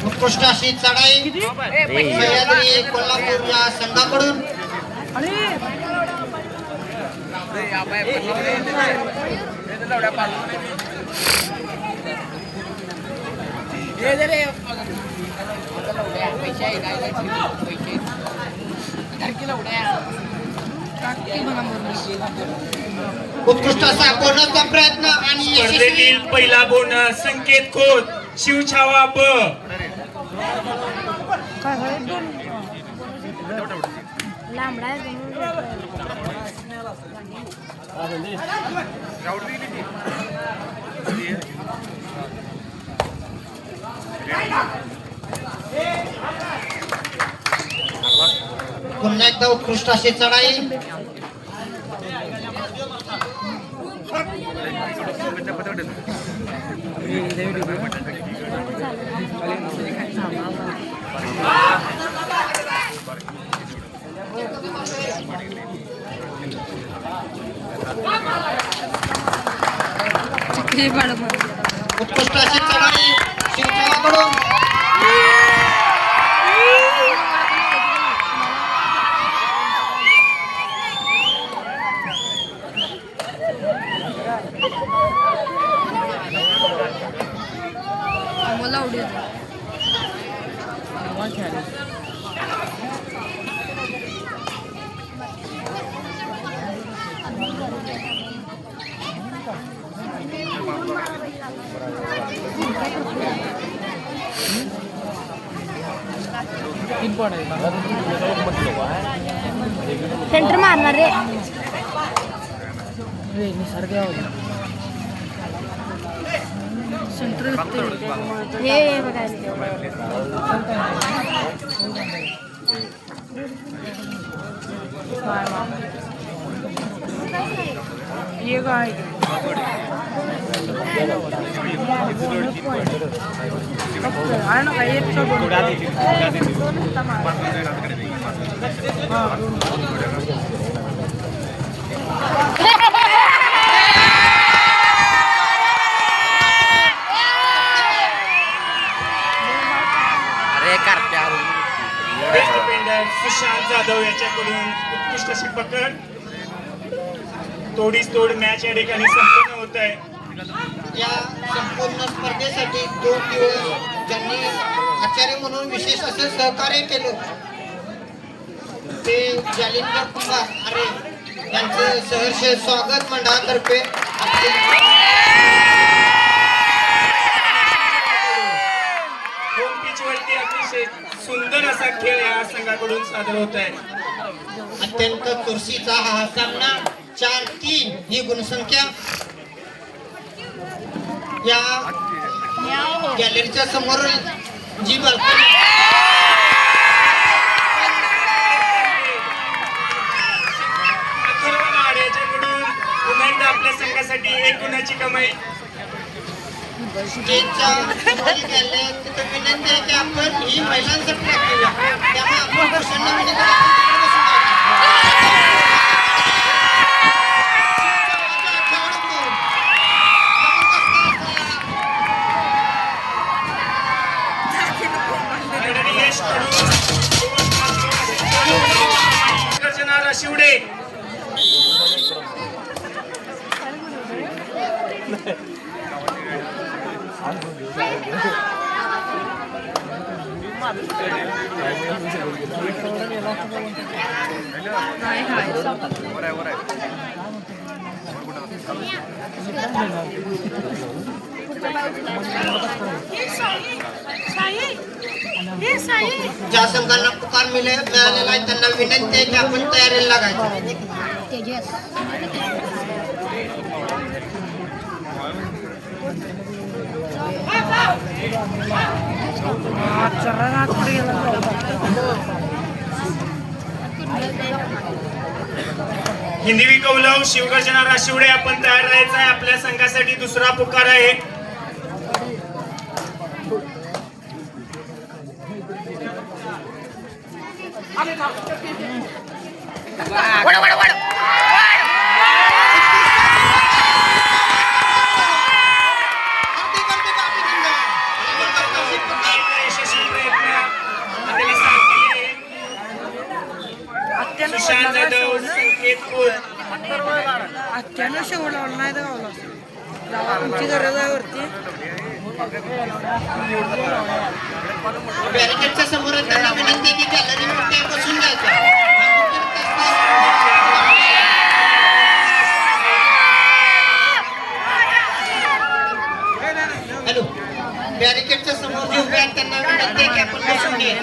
उत्कृष्ट अशी चढाई सह्याद्री कोल्हापूर या संघाकडून उत्कृष्ट असा बोनसचा प्रयत्न आणि स्पर्धेतील पहिला बोनस संकेत खोत शिवछावा ब पुन्हा एकदा उत्कृष्ट अशी चढाई उत्कृष्ट अशी चढाई शिवछावाकडून सेंटर मारणार रे सेंटर हे ये काय सुशांत जाधव याच्याकडून उत्कृष्ट अशी पकड तोडीस तोड मॅच या ठिकाणी संपन्न होत आहे. या संपूर्ण स्पर्धेसाठी 2 दिवस ज्यांनी आचार्य म्हणून विशेष असे सहकार्य केलं ते जालिंदर कुंभार अरे यांचं सहर्ष स्वागत मंडळातर्फे होम पिच वरती अतिशय सुंदर असा खेळ या संघाकडून सादर होत आहे. अत्यंत चुरशीचा हा सामना 4-3 ही गुणसंख्या या गॅलरीच्या समोर जी बाल्कनी पुन्हा एकदा आपल्या संघासाठी 1 गुणाची कमाई. स्टेजच्या समोर गेले तिथे विनंती आहे की आपण ही महिलांसाठी राखूया त्यामुळे आपण पुरुषांना विनंती शिवडे ज्या संघांना पुकार मिळालेला आहे त्यांना विनंती आहे की आपण तयारीला लागायचं. हिंदवी कौलव शिवगर्जना राशिवडे आपण तयार राहायचं आहे. आपल्या संघासाठी दुसरा पुकार आहे. यशस्वी प्रयत्न आपल्याला साथ दिली. सुशांत जाधव, संकेत खोत, आत्यानं शेवटला नाही तर गावला जावा तुमची गरज आहे वरती बॅरिकेडच्या समोर त्यांना विनंती आहे की गॅलरीमध्ये बसून घ्यायचं. हॅलो, बॅरिकेडच्या समोर जे उभे आहेत त्यांना विनंती आहे की आपण बसून घ्यायचं.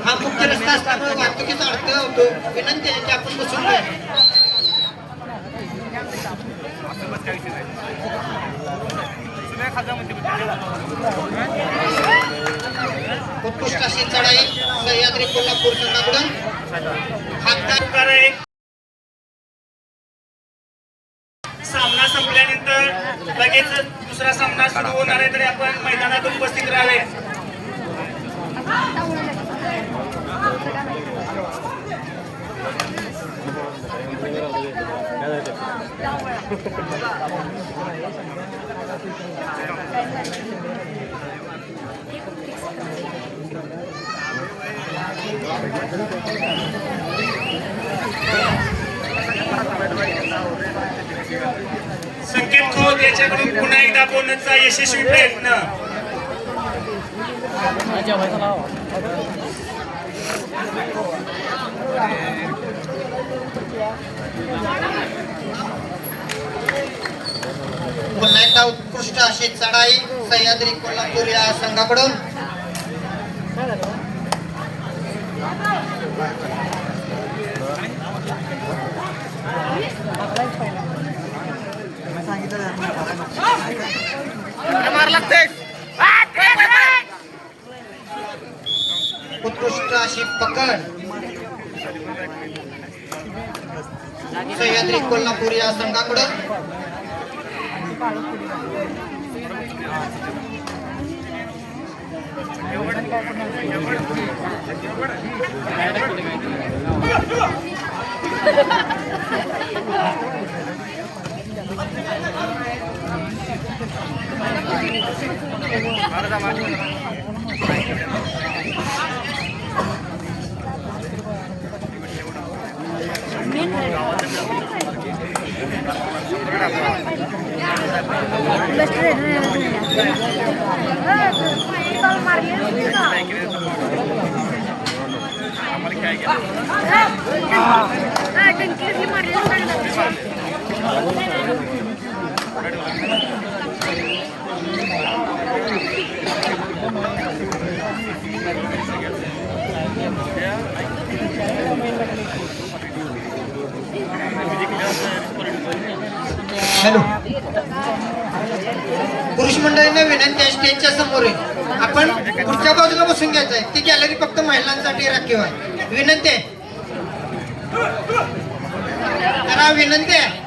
हा मुख्य रस्ता असल्यामुळे वाहतुकीचा अडथळा होतो. विनंती आहे की आपण बसून घ्या. उत्कृष्ट अशी चढाई सह्याद्री कोल्हापूर संघाकडून हातदार एक सामना संपल्यानंतर लगेच दुसरा सामना सुरू होणार आहे, तरी आपण मैदानात उपस्थित राहावे. संकेत खोत याच्याकडून पुन्हा एकदा बोलण्याचा यशस्वी प्रयत्न. पुन्हा एकदा उत्कृष्ट अशी चढाई सह्याद्री कोल्हापूर या संघाकडून. उत्कृष्ट अशी पकड सह्याद्री कोल्हापूर या संघाकडून. हॅलो, पुरुष मंडळींना विनंती आहे स्टेजच्या समोर आहे. आपण पुढच्या बाजूला बसून घ्यायचं आहे. ती गॅलरी फक्त महिलांसाठी राखीव आहे. विनंती आहे, जरा विनंती आहे.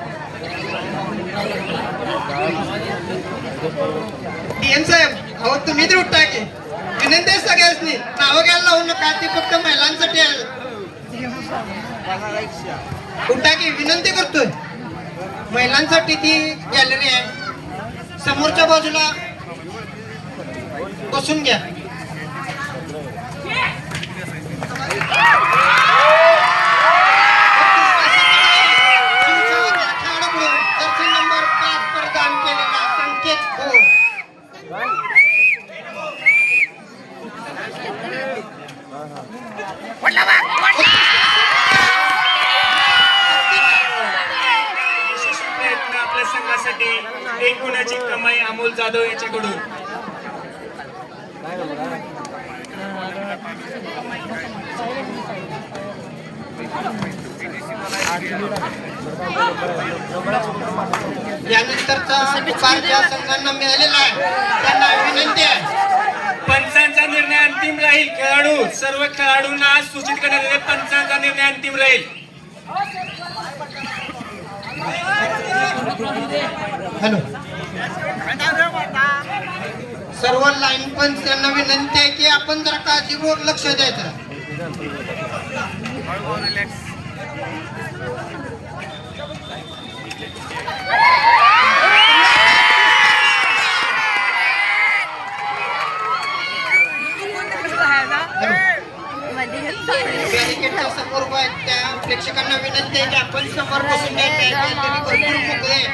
DM साहेब, अहो तुम्ही तर उठा की. विनंती आहे सगळ्यांनी, नावं घ्यायला लावू नका. ती फक्त महिलांसाठी आहे. उठा की, विनंती करतोय. महिलांसाठी ती गॅलरी आहे. समोरच्या बाजूला बसून घ्या. जर्सी नंबर 5 प्रदान केलेला संकेत खोत. यशस्वी प्रयत्न आपल्या संघासाठी. एक गुणाची कमाई अमोल जाधव याच्याकडून. यानंतरचा पुकार ज्या संघांना मिळालेला आहे त्यांना विनंती आहे, पंचांचा निर्णय अंतिम राहील. खेळाडू, सर्व खेळाडूंना सूचित करण्यात येते, पंचांचा निर्णय अंतिम राहील. हॅलो, सर्व लाईन पंच यांना विनंती आहे की आपण जरा काळजीपूर्वक लक्ष द्यायचं. बॅरिकेडच्या समोर उभा आहेत त्या प्रेक्षकांना विनंती आहे की आपण समोर बसून घ्यायचं आहे त्यांनी भरपूर मोकळे आहे.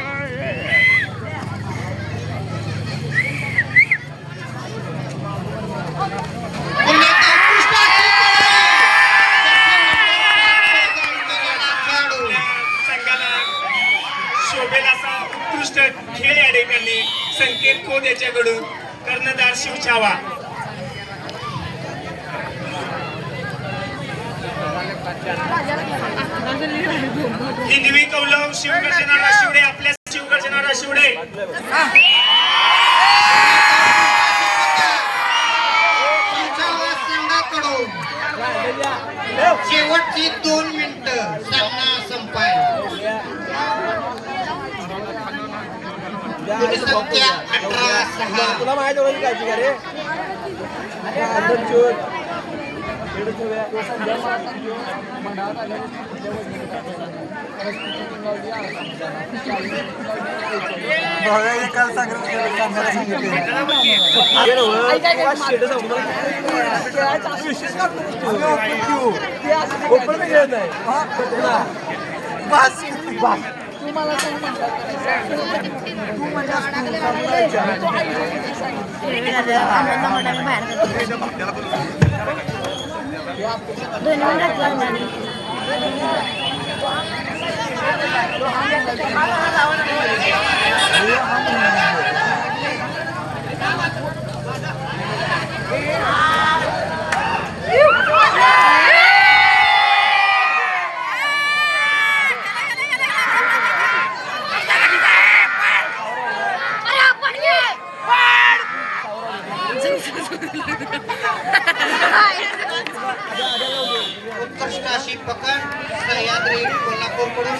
पुन्हा एकदा उत्कृष्ट अशी खेळाडू. संघाला शोभेल असा उत्कृष्ट खेळ या ठिकाणी संकेत खोत याच्याकडून कर्णधार शिवछावा. हिंदवी कौलव शिवगर्जना राशिवडे आपल्या शिवगर्जना राशिवडे शिवछावा संघाकडून शेवटची 2 मिनिटं सामना संपाय. गुण संख्या 18-6. तुला माहिती होईल काय का रे काल उत्कृष्ट अशी पकड सह्याद्री कोल्हापूरकडून.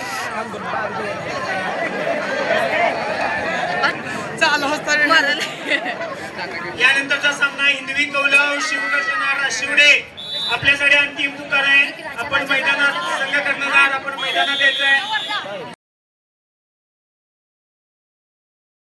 यानंतरचा सामना हिंदवी कौलव शिवगर्जना राशिवडे आपल्यासाठी अंतिम पुकार आहे. आपण मैदानात संघ कर्णधार आपण मैदानात यायचंय.